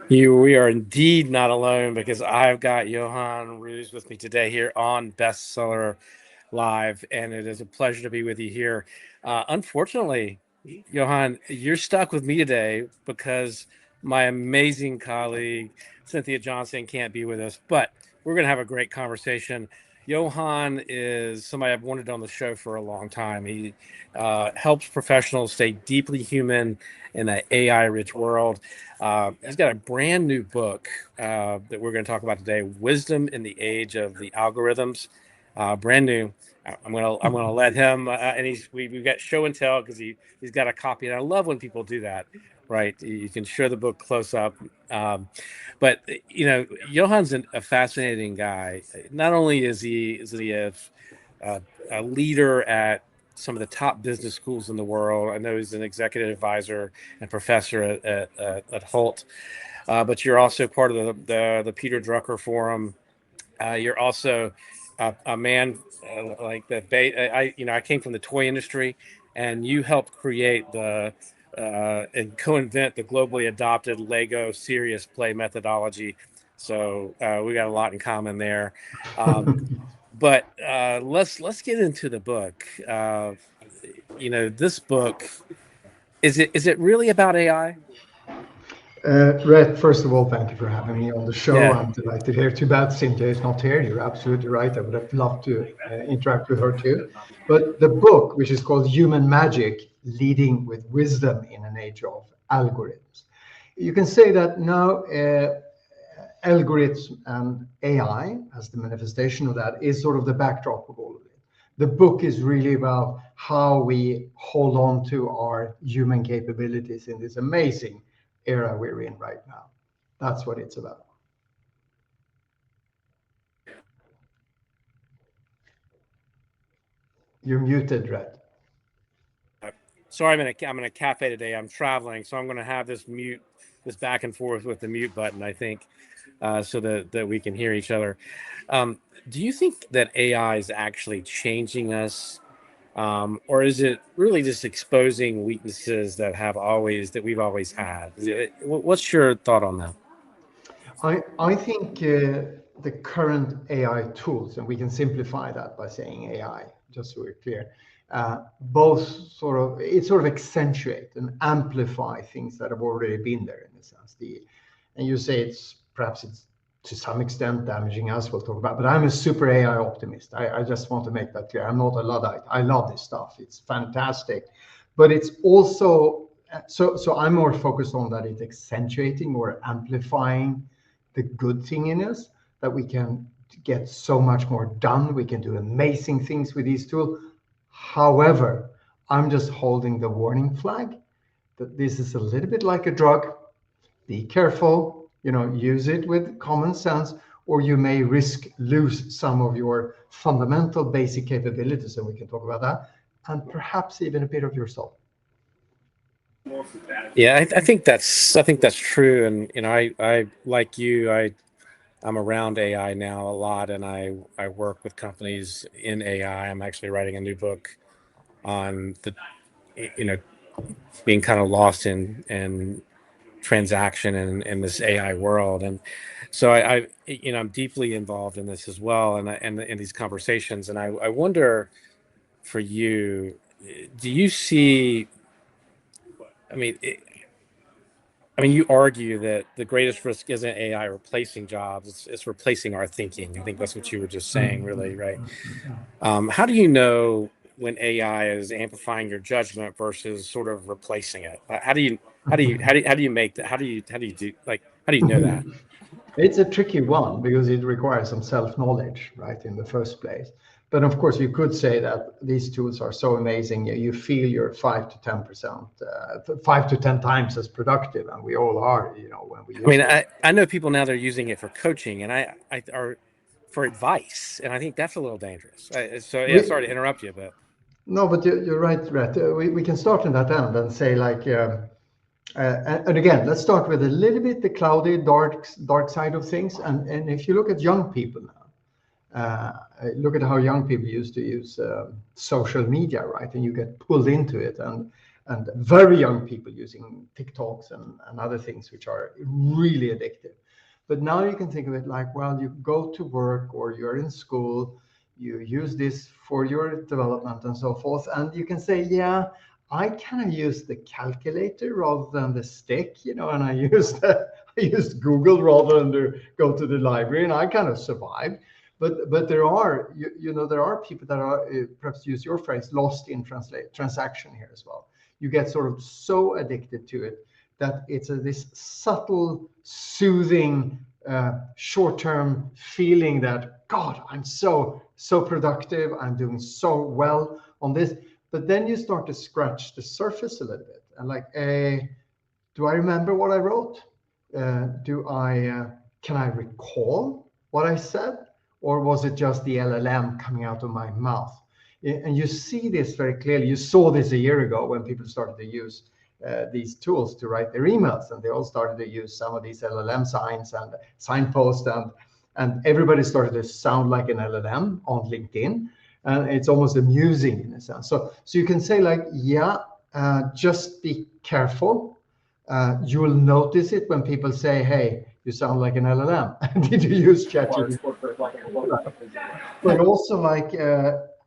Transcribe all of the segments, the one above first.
We are indeed not alone because I've got Johan Roos with me today here on Bestseller Live, and it is a pleasure to be with you here. Unfortunately, Johan, you're stuck with me today because my amazing colleague Cynthia Johnson can't be with us, but we're going to have a great conversation. Johan is somebody I've wanted on the show for a long time. He helps professionals stay deeply human in an AI-rich world. He's got a brand new book that we're going to talk about today: "Wisdom in the Age of the Algorithms." Brand new. I'm gonna let him, and we've got show and tell because he's got a copy, and I love when people do that. Right, you can show the book close up. But Johan's a fascinating guy. Not only is he a leader at some of the top business schools in the world. I know he's an executive advisor and professor at Hult, but you're also part of the Peter Drucker Forum. You're also a man like that. I came from the toy industry, and you helped create and co-invent the globally adopted Lego serious play methodology. So we got a lot in common there. But let's get into the book. This book, is it really about AI? Rhett, first of all, thank you for having me on the show. Yeah. I'm delighted here. Too bad Cynthia is not here. You're absolutely right. I would have loved to interact with her too. But the book, which is called Human Magic, Leading with Wisdom in an Age of Algorithms. You can say that now algorithms and AI, as the manifestation of that, is sort of the backdrop of all of it. The book is really about how we hold on to our human capabilities in this amazing era we're in right now. That's what it's about. You're muted, Rhett. Sorry, I'm in a cafe today. I'm traveling, so I'm going to have this back and forth with the mute button, I think, so that we can hear each other. Do you think that AI is actually changing us, or is it really just exposing weaknesses that we've always had? What's your thought on that? I think the current AI tools, and we can simplify that by saying AI, just so we're clear, both sort of accentuate and amplify things that have already been there in a sense. And you say it's to some extent damaging us. We'll talk about, but I'm a super AI optimist. I just want to make that clear. I'm not a Luddite. I love this stuff. It's fantastic, but it's also so I'm more focused on that it's accentuating or amplifying the good thing in us, that we can get so much more done. We can do amazing things with these tools. However, I'm just holding the warning flag that this is a little bit like a drug. Be careful, use it with common sense, or you may lose some of your fundamental basic capabilities, and we can talk about that, and perhaps even a bit of your soul. Yeah, I think that's true, and I like you. I'm around AI now a lot, and I work with companies in AI. I'm actually writing a new book on the you know being kind of lost in transaction in this AI world, and so I'm deeply involved in this as well, and in these conversations, and I wonder for you, do you see? I mean, you argue that the greatest risk isn't AI replacing jobs; it's replacing our thinking. I think that's what you were just saying, really, right? How do you know when AI is amplifying your judgment versus sort of replacing it? How do you make that? How do you know that? It's a tricky one because it requires some self-knowledge, right, in the first place. But of course, you could say that these tools are so amazing. You feel you're 5 to 10%, 5 to 10 times as productive, and we all are, when we I use mean, them. I know people now, they're using it for coaching, and I are for advice, and I think that's a little dangerous. So yeah, We, sorry to interrupt you, but no, but you're right, Rhett. We can start in that end and say like, and again, let's start with a little bit the cloudy, dark side of things. And if you look at young people now, look at how young people used to use social media, right? And you get pulled into it. And and very young people using TikToks and other things which are really addictive. But now you can think of it like, well, you go to work or you're in school, you use this for your development and so forth, and you can say, yeah, I kind of use the calculator rather than the stick, and I used Google rather than to go to the library, and I kind of survived. But there are there are people that are perhaps use your phrase lost in transaction here as well. You get sort of so addicted to it that it's this subtle, soothing, short-term feeling that God, I'm so productive, I'm doing so well on this. But then you start to scratch the surface a little bit and like, do I remember what I wrote? Can I recall what I said? Or was it just the LLM coming out of my mouth? And you see this very clearly. You saw this a year ago when people started to use these tools to write their emails, and they all started to use some of these LLM signs and signposts, and everybody started to sound like an LLM on LinkedIn, and it's almost amusing in a sense. So you can say like, yeah, just be careful. You will notice it when people say, hey, you sound like an LLM. Did you use ChatGPT? But also like,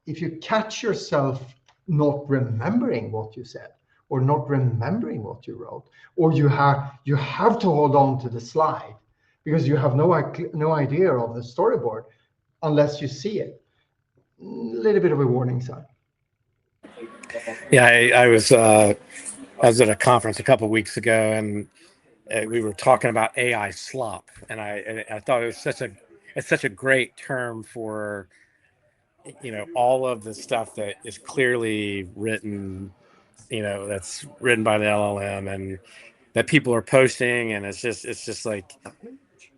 if you catch yourself not remembering what you said or not remembering what you wrote, or you have to hold on to the slide because you have no idea of the storyboard unless you see it. A little bit of a warning sign. Yeah, I was at a conference a couple of weeks ago, and we were talking about AI slop, and I thought it's such a great term for all of the stuff that is clearly written, that's written by the LLM and that people are posting, and it's just like,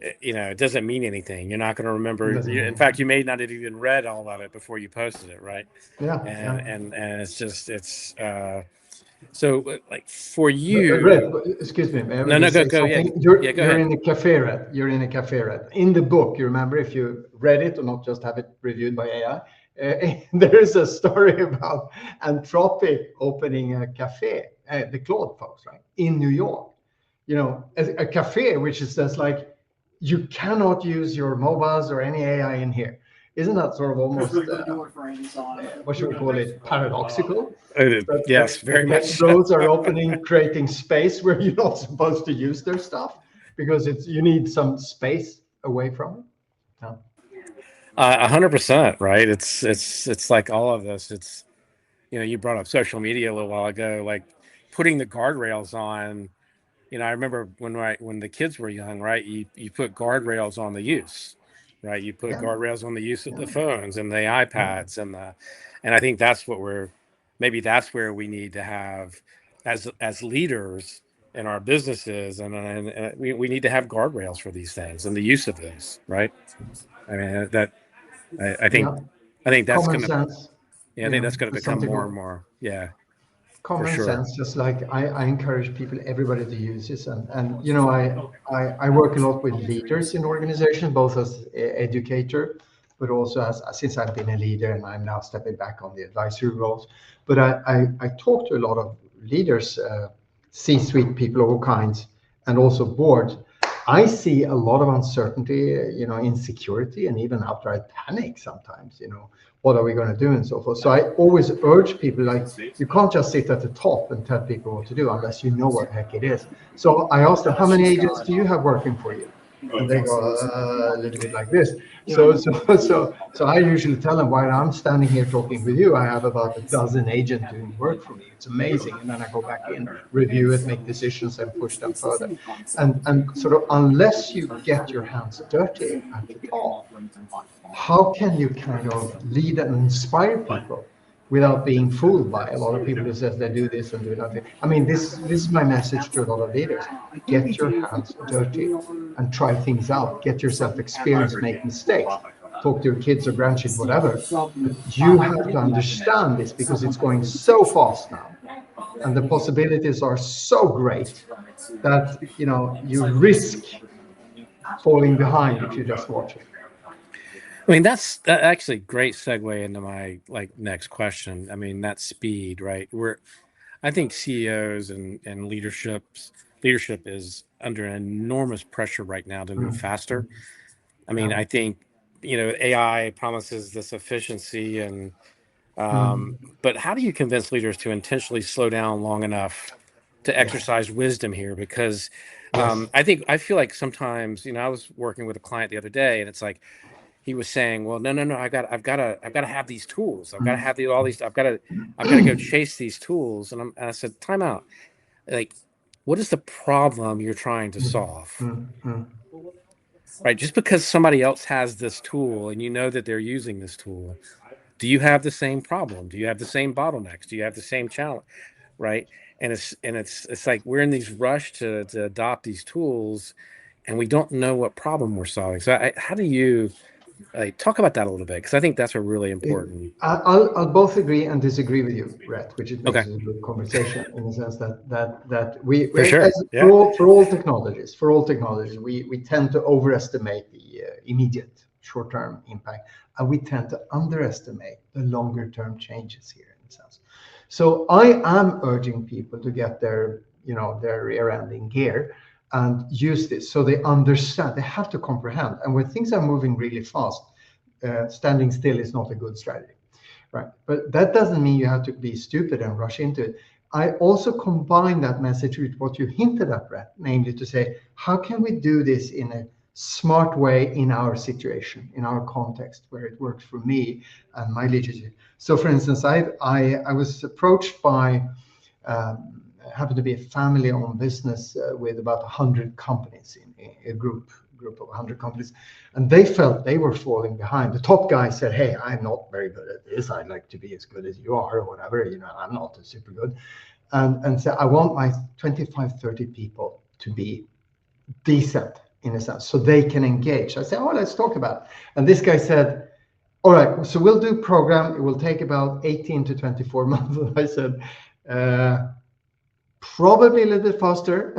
it doesn't mean anything. You're not going to remember. In fact, you may not have even read all of it before you posted it, right? Yeah. And so like for you. Rhett, excuse me. May I No, just say go. something? Yeah, go You're ahead. in a cafe, Rhett. You're in a cafe, Rhett. In the book, you remember, if you read it or not just have it reviewed by AI, there is a story about Anthropic opening a cafe, the Claude folks, right, in New York. A cafe which is just like, you cannot use your mobiles or any AI in here. Isn't that sort of almost, what should we call it, paradoxical? Yes, very much so. Those are opening, creating space where you're not supposed to use their stuff because you need some space away from it. Yeah. 100%, right? It's like all of this. It's you brought up social media a little while ago, like putting the guardrails on. I remember when the kids were young, right? You put guardrails on the use, right? You put guardrails on the use of the phones and the iPads and I think maybe that's where we need to have as leaders in our businesses, and we need to have guardrails for these things and the use of those, right? I mean I think Yeah. I think that's Common gonna sense. I think that's gonna There's become something more and more, yeah, for common sure. sense, just like I encourage everybody to use this. And I work a lot with leaders in organizations, both as educator, but also since I've been a leader and I'm now stepping back on the advisory roles. But I talk to a lot of leaders, C-suite people of all kinds, and also boards. I see a lot of uncertainty, insecurity, and even outright panic sometimes. What are we going to do and so forth. So I always urge people, like, you can't just sit at the top and tell people what to do unless you know what the heck it is. So I ask them, how many agents do you have working for you? And they go a little bit like this. So I usually tell them, while I'm standing here talking with you, I have about a dozen agents doing work for me. It's amazing. And then I go back in, review it, make decisions, and push them further. And sort of, unless you get your hands dirty at the top, how can you kind of lead and inspire people without being fooled by a lot of people who says they do this and do nothing? I mean, this is my message to a lot of leaders. Get your hands dirty and try things out. Get yourself experience, make mistakes. Talk to your kids or grandkids, whatever. But you have to understand this because it's going so fast now. And the possibilities are so great that you risk falling behind if you just watch it. I mean, that's actually great segue into my next question. I mean, that speed, right? I think CEOs and leadership is under enormous pressure right now to move Mm, faster. mm, I mean, yeah. I think AI promises this efficiency, and Mm, but how do you convince leaders to intentionally slow down long enough to yeah. exercise wisdom here? Because Yes. I feel like sometimes, I was working with a client the other day, and it's like he was saying, "Well, no, no, no, I've got to have these tools. I've got to Mm. have all these. I've got to go chase these tools." And I said, "Time out. Like, what is the problem you're trying to Mm, solve?" mm, mm. Right? Just because somebody else has this tool and you know that they're using this tool, do you have the same problem? Do you have the same bottlenecks? Do you have the same challenge? Right? And it's like we're in these rush to adopt these tools, and we don't know what problem we're solving. So how do you talk about that a little bit? Because I think that's a really It, important. I'll both agree and disagree with you, Rhett, which it makes Okay, it a good conversation in the sense that we, for as sure. for Yeah. all technologies, we tend to overestimate the immediate short-term impact, and we tend to underestimate the longer-term changes here in a sense. So I am urging people to get their rear end in gear and use this so they understand. They have to comprehend, and when things are moving really fast, standing still is not a good strategy, right? But that doesn't mean you have to be stupid and rush into it. I also combine that message with what you hinted at, Brett, namely to say, how can we do this in a smart way in our situation, in our context, where it works for me and my leadership? So, for instance, I was approached by happened to be a family-owned business with about 100 companies in a group of 100 companies, and they felt they were falling behind. The top guy said, "Hey, I'm not very good at this. I'd like to be as good as you are, or whatever. I'm not super good." And so I want my 25, 30 people to be decent in a sense, so they can engage. I said, "Oh, let's talk about it." And this guy said, "All right, so we'll do program. It will take about 18 to 24 months." And I said, probably a little bit faster.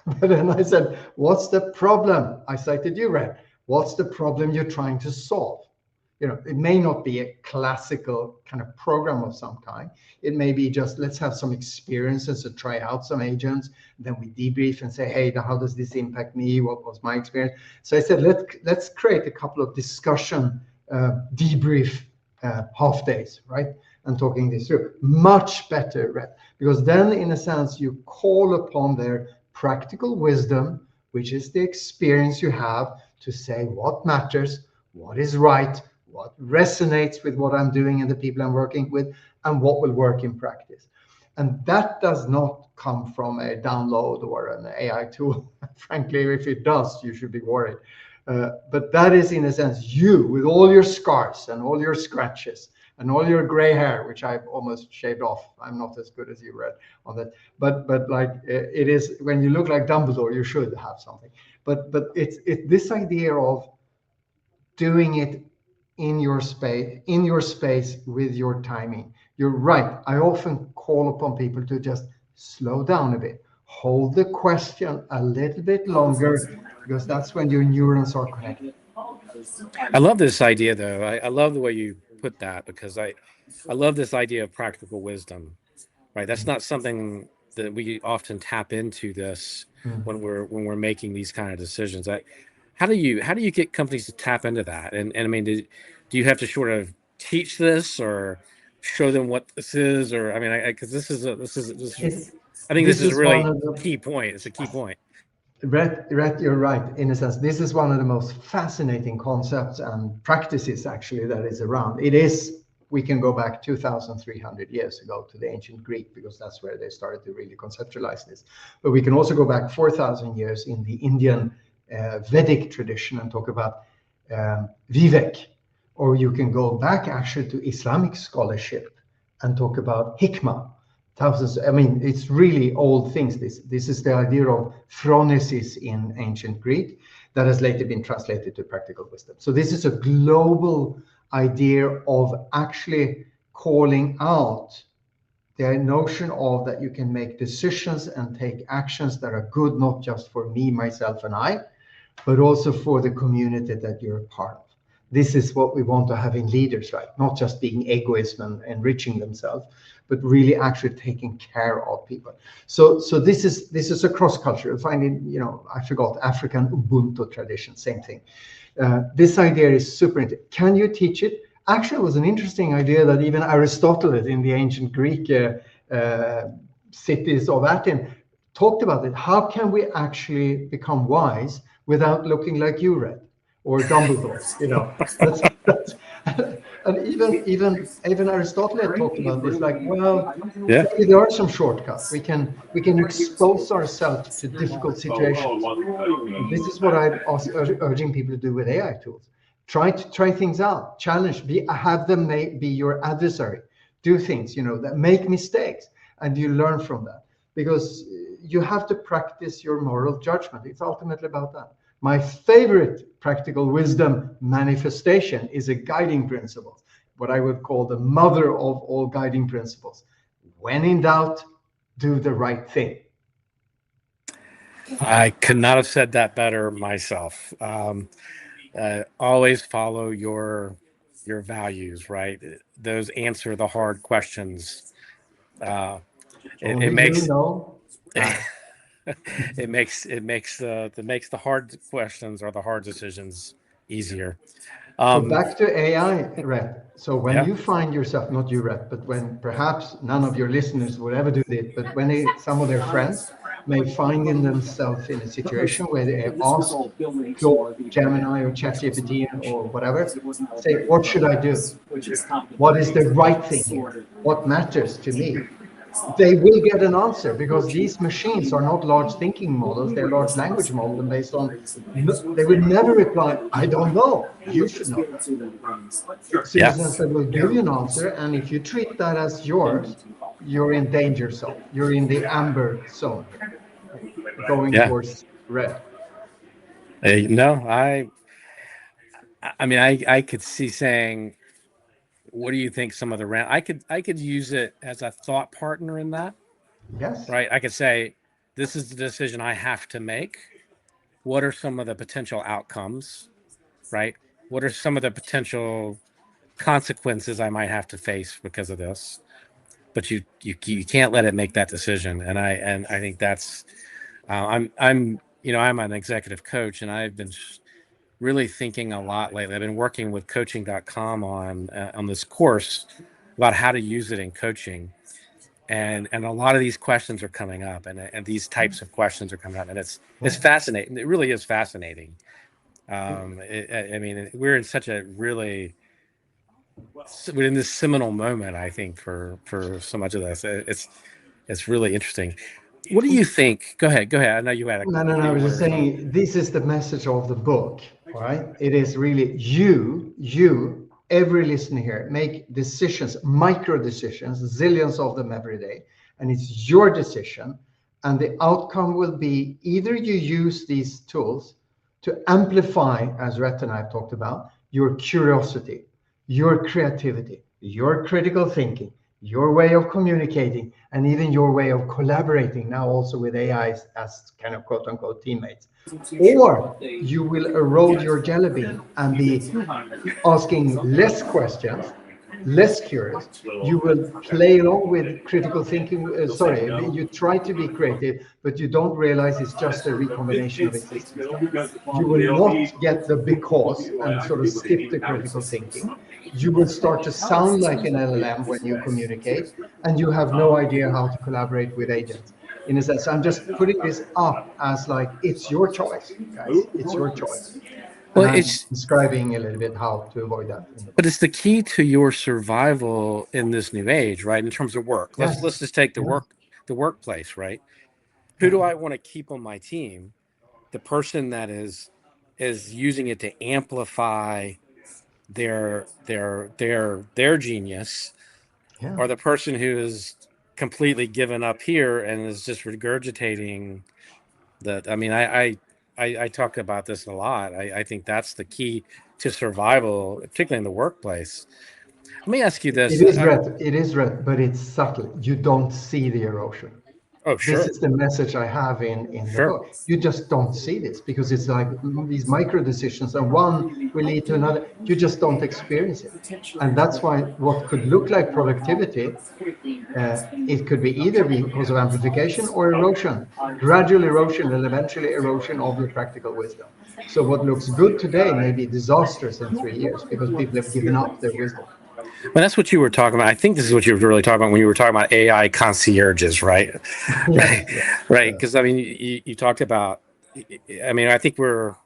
But then I said, what's the problem? I cited you, Red. What's the problem you're trying to solve? It may not be a classical kind of program of some kind. It may be just let's have some experiences to try out some agents. Then we debrief and say, hey, how does this impact me? What was my experience? So I said, let's create a couple of discussion debrief half days, right? And talking this through. Much better, Red, because then, in a sense, you call upon their practical wisdom, which is the experience you have to say what matters, what is right, what resonates with what I'm doing and the people I'm working with, and what will work in practice. And that does not come from a download or an AI tool. Frankly, if it does, you should be worried. But that is, in a sense, you with all your scars and all your scratches and all your gray hair, which I've almost shaved off. I'm not as good as you, Red, on that. But like it is, when you look like Dumbledore, you should have something. But it's this idea of doing it in your space with your timing. You're right. I often call upon people to just slow down a bit, hold the question a little bit longer, because that's when your neurons are connected. I love this idea, though. I love the way you put that, because I love this idea of practical wisdom. Right? That's not something that we often tap into this Mm. when we're making these kind of decisions. How do you get companies to tap into that? And I mean, do you have to sort of teach this or show them what this is? Or I mean, because this is It, I think this this is a is one really of the key point. It's a key point. Rhett, you're right. In a sense, this is one of the most fascinating concepts and practices actually that is around. It is, we can go back 2,300 years ago to the ancient Greek, because that's where they started to really conceptualize this. But we can also go back 4,000 years in the Indian Vedic tradition and talk about Vivek. Or you can go back actually to Islamic scholarship and talk about hikmah. Thousands, I mean, it's really old things. This is the idea of phronesis in ancient Greek that has later been translated to practical wisdom. So this is a global idea of actually calling out the notion of that you can make decisions and take actions that are good, not just for me, myself, and I, but also for the community that you're a part of. This is what we want to have in leaders, right? Not just being egoism and enriching themselves, but really actually taking care of people. So this is a cross culture. You'll find in, I forgot, African Ubuntu tradition, same thing. This idea is super interesting. Can you teach it? Actually, it was an interesting idea that even Aristotle in the ancient Greek cities of Athens talked about it. How can we actually become wise without looking like you, Rhett, or Dumbledore? That's and even Aristotle had talked about this. Like, well, Yeah. maybe there are some shortcuts. We can expose ourselves to difficult situations. This is what I'm urging people to do with AI tools. Try things out, challenge, have them be your adversary. Do things, that make mistakes, and you learn from that, because you have to practice your moral judgment. It's ultimately about that. My favorite practical wisdom manifestation is a guiding principle, what I would call the mother of all guiding principles. When in doubt, do the right thing. I could not have said that better myself. Always follow your values, right? Those answer the hard questions. It makes it makes the hard questions or the hard decisions easier. So back to AI, Rhett. So when Yeah. you find yourself, not you, Rhett, but when perhaps none of your listeners would ever do this, but when some of their friends may find in themselves in a situation where they ask Claude, Gemini, or ChatGPT, or whatever, say, what should I do? What is the right thing here? What matters to me? They will get an answer, because these machines are not large thinking models, they're large language models, and based on, they will never reply, I don't know, you should know that. So in a sense, they will give you an answer, and if you treat that as yours, you're in danger zone. You're in the amber zone, going towards red. No, I mean, I could see saying, what do you think some of the round? I could use it as a thought partner in that. Yes. Right. I could say, this is the decision I have to make. What are some of the potential outcomes? Right. What are some of the potential consequences I might have to face because of this? But you can't let it make that decision. And I think that's I'm I'm an executive coach, and I've been really thinking a lot lately. I've been working with coaching.com on this course about how to use it in coaching. And a lot of these questions are coming up, and these types of questions are coming up, and it's fascinating. It really is fascinating. I mean, we're in such a we're in this seminal moment, I think, for so much of this. It's really interesting. What do you think? Go ahead. I know you had a. No, I was just saying, this is the message of the book, all right? It is really you, every listener here, make decisions, micro decisions, zillions of them every day, and it's your decision. And the outcome will be either you use these tools to amplify, as Rhett and I have talked about, your curiosity, your creativity, your critical thinking, your way of communicating, and even your way of collaborating now also with AIs as kind of quote unquote teammates. Or you will erode your jelly bean and be asking less questions, less curious. You will play along with critical thinking. You try to be creative, but you don't realize it's just a recombination of existing stuff. You will not get the because and sort of skip the critical thinking. You will start to sound like an LLM when you communicate, and you have no idea how to collaborate with agents. In a sense, I'm just putting this up as like, it's your choice, guys. It's your choice. And Well, I'm it's describing a little bit how to avoid that in the book. but it's the key to your survival in this new age, right? In terms of work, let's Yes. just take Yeah. the workplace, right? Who Yeah. do I want to keep on my team? The person that is using it to amplify their genius, Yeah. or the person who is completely given up here and is just regurgitating that. I mean, I talk about this a lot. I think that's the key to survival, particularly in the workplace. Let me ask you this. It is red, but it's subtle. You don't see the erosion. Oh, This sure. is the message I have in the Sure. book. You just don't see this because it's like these micro decisions, and one will lead to another. You just don't experience it. And that's why what could look like productivity, it could be either because of amplification or erosion, gradual erosion, and eventually erosion of your practical wisdom. So what looks good today may be disastrous in 3 years because people have given up their wisdom. Well, that's what you were talking about. I think this is what you were really talking about when you were talking about AI concierges, right? Yes, Right. yes, Right. yes. Because I mean, you talked about, I mean, I think a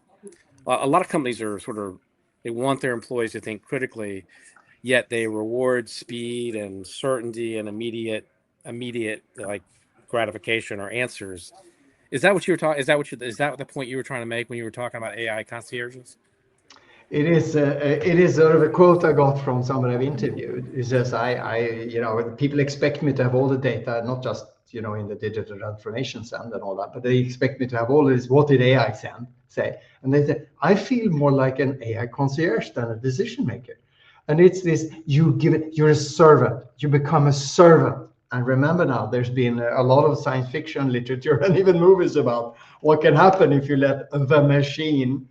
lot of companies are sort of, they want their employees to think critically, yet they reward speed and certainty and immediate like gratification or answers. Is that what you were talking? Is that the point you were trying to make when you were talking about AI concierges? It is sort of a quote I got from somebody I've interviewed. It says, people expect me to have all the data, not just, in the digital transformation send and all that, but they expect me to have all this. What did AI say? And they say, I feel more like an AI concierge than a decision maker. And it's this, you're a servant, you become a servant. And remember now, there's been a lot of science fiction literature and even movies about what can happen if you let the machine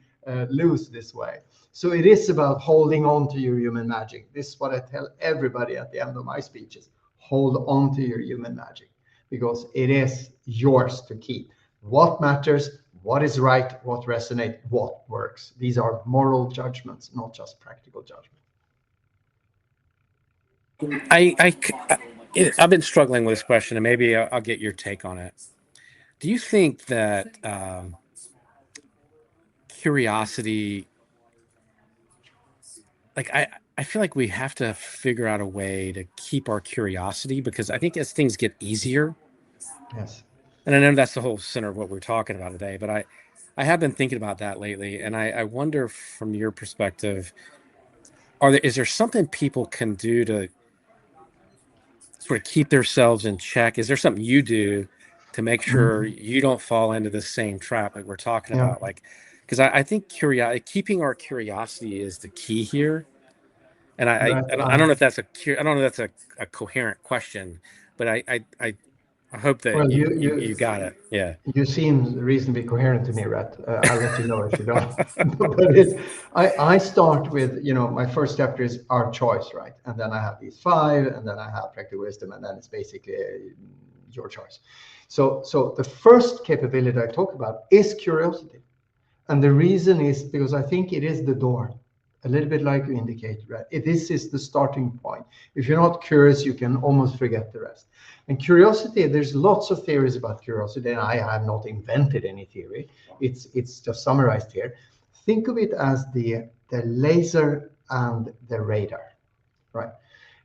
loose this way. So it is about holding on to your human magic. This is what I tell everybody at the end of my speeches. Hold on to your human magic because it is yours to keep. What matters, what is right, what resonates, what works. These are moral judgments, not just practical judgments. I've been struggling with this question, and maybe I'll get your take on it. Do you think that curiosity, like I feel like we have to figure out a way to keep our curiosity because I think as things get easier, Yes. and I know that's the whole center of what we're talking about today, but I have been thinking about that lately, and I wonder from your perspective, is there something people can do to sort of keep themselves in check? Is there something you do to make sure Mhm. you don't fall into the same trap that we're talking Yeah. about? Like, because I think keeping our curiosity is the key here. And Right. I don't know if that's I don't know if that's a coherent question, but I hope that Well, you got it. Yeah. you seem reasonably coherent to me, Rhett. I'll let you know if you don't. But I start with, my first chapter is our choice, right? And then I have these five, and then I have practical wisdom, and then it's basically your choice. So the first capability I talk about is curiosity. And the reason is because I think it is the door, a little bit like you indicate, right? This is the starting point. If you're not curious, you can almost forget the rest. And curiosity, there's lots of theories about curiosity, and I have not invented any theory. It's just summarized here. Think of it as the laser and the radar, right?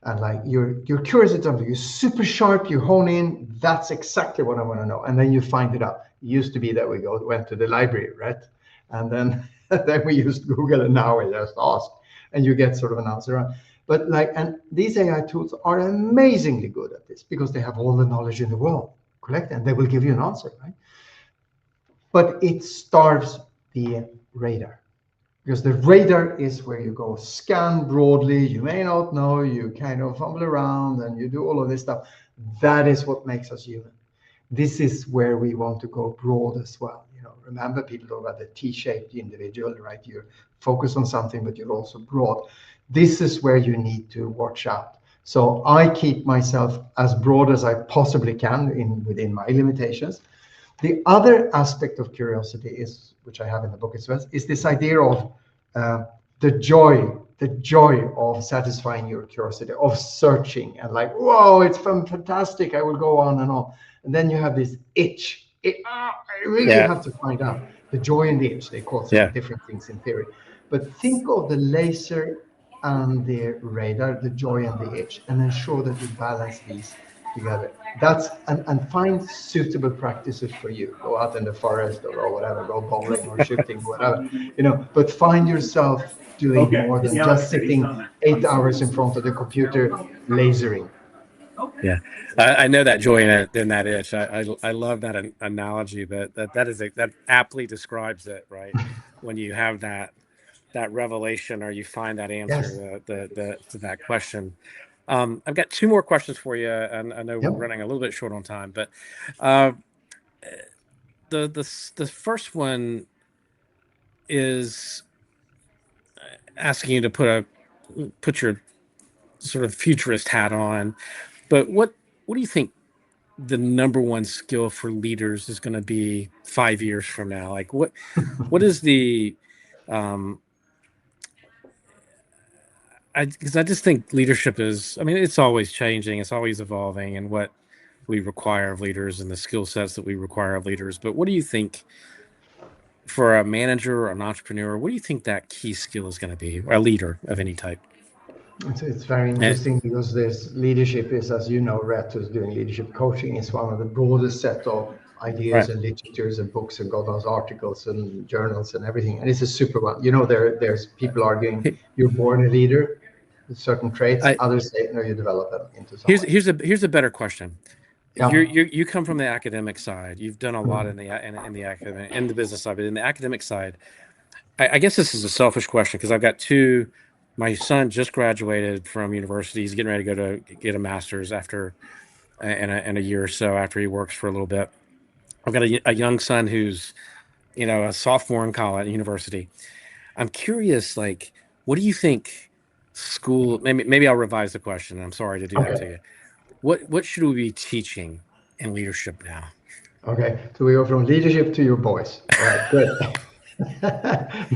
And like you're curious about something, you're super sharp, you hone in, that's exactly what I want to know. And then you find it out. It used to be that we went to the library, right? And then then we used Google, and now we just ask and you get sort of an answer. But and these AI tools are amazingly good at this because they have all the knowledge in the world, correct? And they will give you an answer, right? But it starves the radar because the radar is where you go scan broadly. You may not know, you kind of fumble around and you do all of this stuff. That is what makes us human. This is where we want to go broad as well. Remember, people talk about the T-shaped individual, right? You focus on something, but you're also broad. This is where you need to watch out. So I keep myself as broad as I possibly can within my limitations. The other aspect of curiosity is, which I have in the book as well, is this idea of uh, the joy of satisfying your curiosity, of searching and like, whoa, it's fantastic. I will go on and on. And then you have this itch. I really Yeah. have to find out the joy and the itch. They call some Yeah. different things in theory. But think of the laser and the radar, the joy and the itch, and ensure that you balance these together. And find suitable practices for you. Go out in the forest or go whatever, go bowling or shooting, whatever, but find yourself doing more than just sitting 8 hours in front of the computer lasering. Yeah, I know that joy in that itch. I love that analogy. That aptly describes it, right? When you have that revelation or you find that answer Yes. to that question. I've got two more questions for you, and I know we're Yep. running a little bit short on time, but uh, the first one is asking you to put your sort of futurist hat on. But what do you think the number one skill for leaders is going to be 5 years from now? Like what is the um, because I just think leadership is, I mean, it's always changing, it's always evolving, and what we require of leaders and the skill sets that we require of leaders. But what do you think for a manager or an entrepreneur? What do you think that key skill is going to be, or a leader of any type? It's very Eh, interesting because this leadership is, as you know, Rhett, who's doing leadership coaching, is one of the broadest set of ideas right. and literatures and books and God knows articles and journals and everything. And it's a super one. There's people arguing Hey, you're born a leader with certain traits. I, Others say no, you develop them into some way. here's a better question. Yeah. You come from the academic side. You've done a lot Mm. in the academic, in the business side, but in the academic side, I guess this is a selfish question because I've got two. My son just graduated from university. He's getting ready to go to get a master's after in a year or so after he works for a little bit. I've got a young son who's a sophomore in college university. I'm curious, like, what do you think school? Maybe I'll revise the question. I'm sorry to do that to Okay. you. What should we be teaching in leadership now? Okay. So we go from leadership to your boys. All right. Good.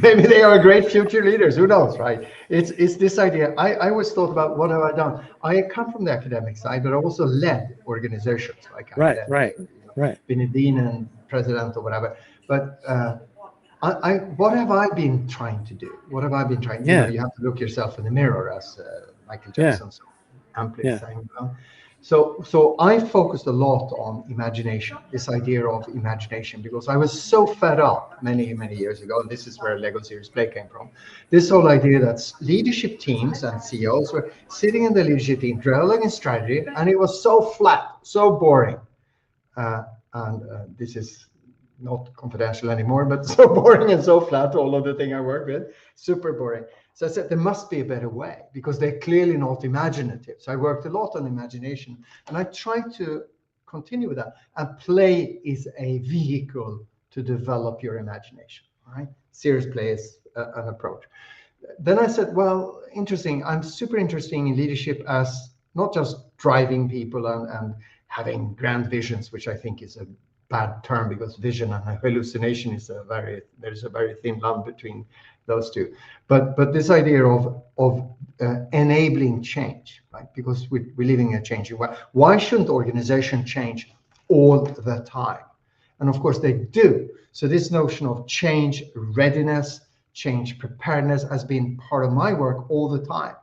Maybe they are great future leaders. Who knows, right? It's this idea. I always thought about what have I done. I come from the academic side, but I also led organizations. Like I Right, led, right, right. been a dean and president or whatever. But what have I been trying to do? What have I been trying? Yeah, You have to look yourself in the mirror, as Michael yeah, Jackson so amply yeah, saying. So I focused a lot on imagination, this idea of imagination, because I was so fed up many, many years ago, and this is where Lego Series Play came from. This whole idea that leadership teams and CEOs were sitting in the leadership team, drilling in strategy, and it was so flat, so boring. And this is not confidential anymore, but so boring and so flat, all of the thing I work with, super boring. So I said, there must be a better way because they're clearly not imaginative. So I worked a lot on imagination and I tried to continue with that. And play is a vehicle to develop your imagination, right? Serious play is an approach. Then I said, well, interesting. I'm super interested in leadership as not just driving people and having grand visions, which I think is a bad term because vision and hallucination is there's a very thin line between those two. But this idea of enabling change, right? Because we're living in a changing world. Why shouldn't organization change all the time? And of course they do. So this notion of change readiness, change preparedness has been part of my work all the time.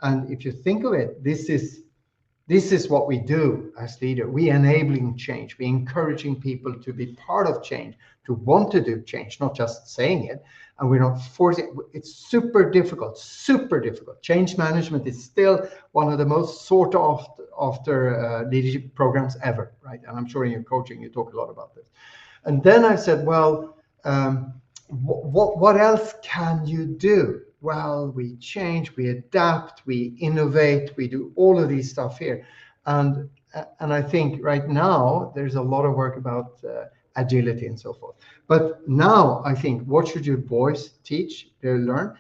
And if you think of it, this is what we do as leader. We enabling change. We encouraging people to be part of change, to want to do change, not just saying it. And we're not forcing. It's super difficult, super difficult. Change management is still one of the most sought after leadership programs ever, right? And I'm sure in your coaching you talk a lot about this. And then I said, well, what else can you do? Well, we change, we adapt, we innovate, we do all of these stuff here. And I think right now there's a lot of work about agility and so forth. But now I think, what should your boys teach, learn?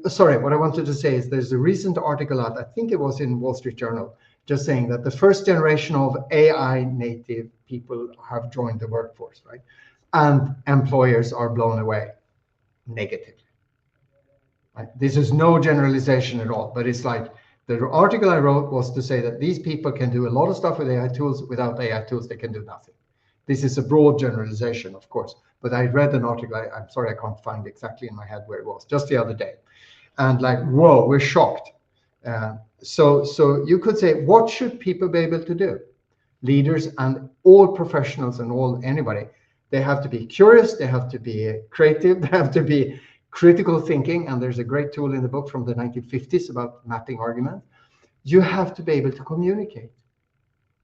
Sorry, what I wanted to say is there's a recent article out, I think it was in Wall Street Journal, just saying that the first generation of AI native people have joined the workforce, right? And employers are blown away negatively. Right? This is no generalization at all, but it's like the article I wrote was to say that these people can do a lot of stuff with AI tools. Without AI tools, they can do nothing. This is a broad generalization, of course, but I read an article. I'm sorry, I can't find exactly in my head where it was, just the other day. And like, whoa, we're shocked. So you could say, what should people be able to do? Leaders and all professionals and anybody, they have to be curious, they have to be creative, they have to be critical thinking. And there's a great tool in the book from the 1950s about mapping arguments. You have to be able to communicate.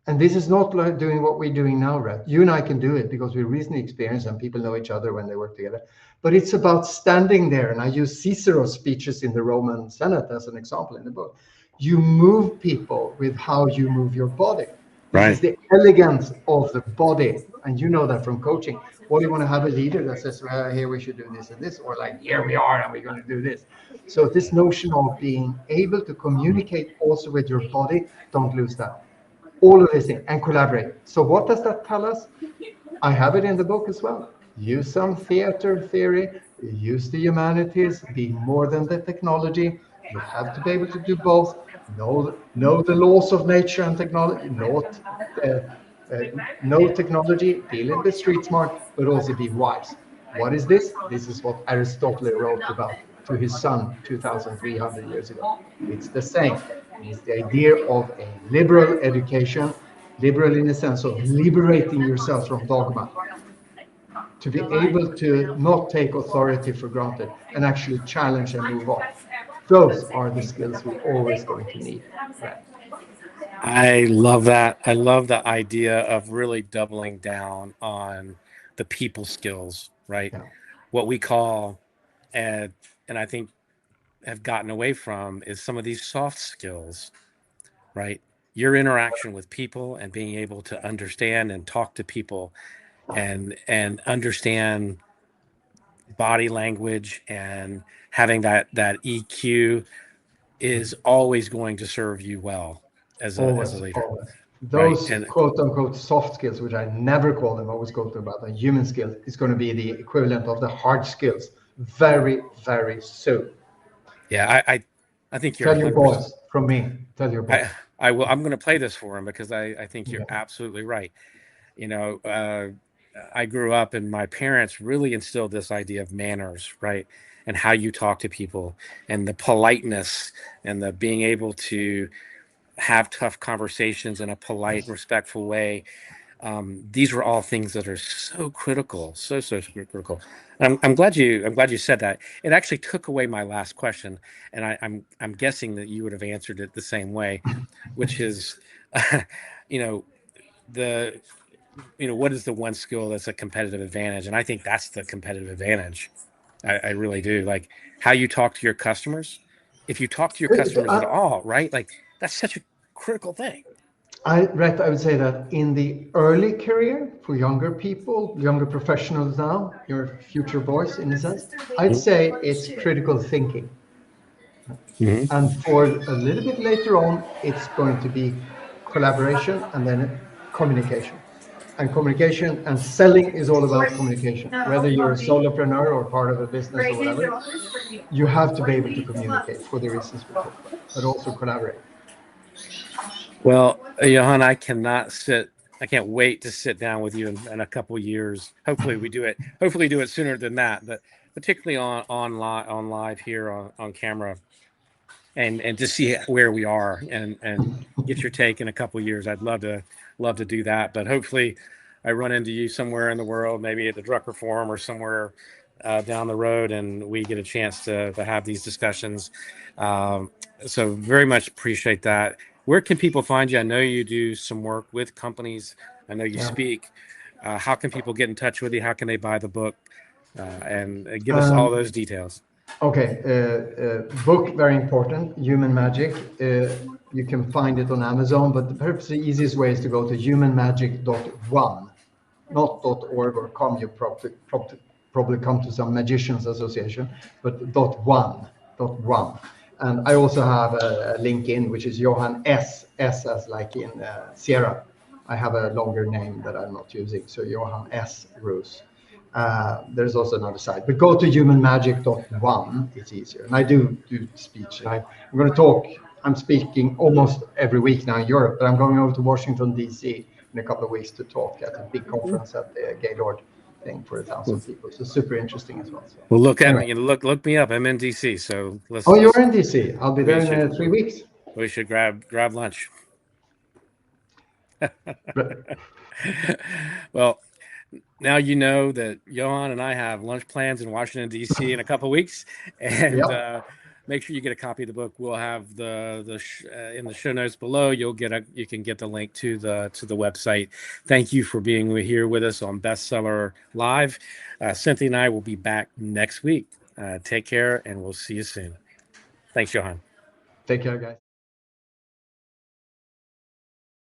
And this is not like doing what we're doing now, Rhett. You and I can do it because we're reasonably experienced and people know each other when they work together. But it's about standing there. And I use Cicero's speeches in the Roman Senate as an example in the book. You move people with how you move your body. This is Right. the elegance of the body. And you know that from coaching. What do you want to have a leader that says, well, here we should do this and this, or like, here we are and we're going to do this. So this notion of being able to communicate also with your body, don't lose that. All of these things and collaborate. So what does that tell us? I have it in the book as well. Use some theater theory, use the humanities, be more than the technology. You have to be able to do both. Know the laws of nature and technology. Uh, uh, know technology, be a little bit street smart, but also be wise. What is this? This is what Aristotle wrote about to his son 2,300 years ago. It's the same. It's the idea of a liberal education, liberal in the sense of liberating yourself from dogma, to be able to not take authority for granted and actually challenge and move on. Those are the skills we're always going to need, Rhett. I love that. I love the idea of really doubling down on the people skills, right? Yeah. What we call, and I think have gotten away from is some of these soft skills, right? Your interaction with people and being able to understand and talk to people and understand body language and having that EQ is always going to serve you well as a Always, leader, always. right? Those And quote unquote soft skills, which I never call them, I always go to about the human skills, is going to be the equivalent of the hard skills very, very soon. yeah, I think you're Tell your 100%. boys from me. Tell your I boys. I will. I'm going to play this for him because I think you're Yeah. absolutely right. You know, I grew up and my parents really instilled this idea of manners, right? And how you talk to people and the politeness and the being able to have tough conversations in a polite, Yes. respectful way. These were all things that are so critical, so critical. I'm glad you said that. It actually took away my last question, and I'm guessing that you would have answered it the same way, which is, you know, the what is the one skill that's a competitive advantage? And I think that's the competitive advantage. I really do. Like how you talk to your customers. If you talk to your customers at all, right? Like that's such a critical thing. Rhett, I would say that in the early career for younger people, younger professionals now, your future boys in a sense, I'd say it's critical thinking. Mm-hmm. And for a little bit later on, it's going to be collaboration and then communication. And communication and selling is all about communication. Whether you're a solopreneur or part of a business or whatever, you have to be able to communicate for the reasons we talked about, but also collaborate. Well, Johan, I can't wait to sit down with you in a couple of years. Hopefully, we do it. Hopefully, do it sooner than that. But particularly on live here on camera, and to see where we are and get your take in a couple of years. I'd love to do that. But hopefully, I run into you somewhere in the world, maybe at the Drucker Forum or somewhere down the road, and we get a chance to have these discussions. Um, so very much appreciate that. Where can people find you? I know you do some work with companies. I know you Yeah. speak. How can people get in touch with you? How can they buy the book? And give us all Um, those details. Okay, book very important. Human Magic. You can find it on Amazon, but perhaps the easiest way is to go to humanmagic.one, not .org or com. You probably come to some magicians association, but .one, .one. And I also have a link in which is Johan S as like in Sierra. I have a longer name that I'm not using, so Johan S. Roos. There's also another site, but go to humanmagic.one. It's easier. And I do speech. And I'm going to talk. I'm speaking almost every week now in Europe, but I'm going over to Washington, D.C. in a couple of weeks to talk at a big conference at the Gaylord thing for 1,000 people. So super interesting as well. So Well, look at anyway, me. Look me up. I'm in DC, so oh, you're in D.C. I'll be there we in should 3 weeks. grab lunch. But Well, now you know that Johan and I have lunch plans in Washington D.C. in a couple of weeks, and yeah, make sure you get a copy of the book. We'll have in the show notes below. You can get the link to the website. Thank you for being here with us on Bestseller Live. Cynthia and I will be back next week. Take care, and we'll see you soon. Thanks, Johan. take care, guys.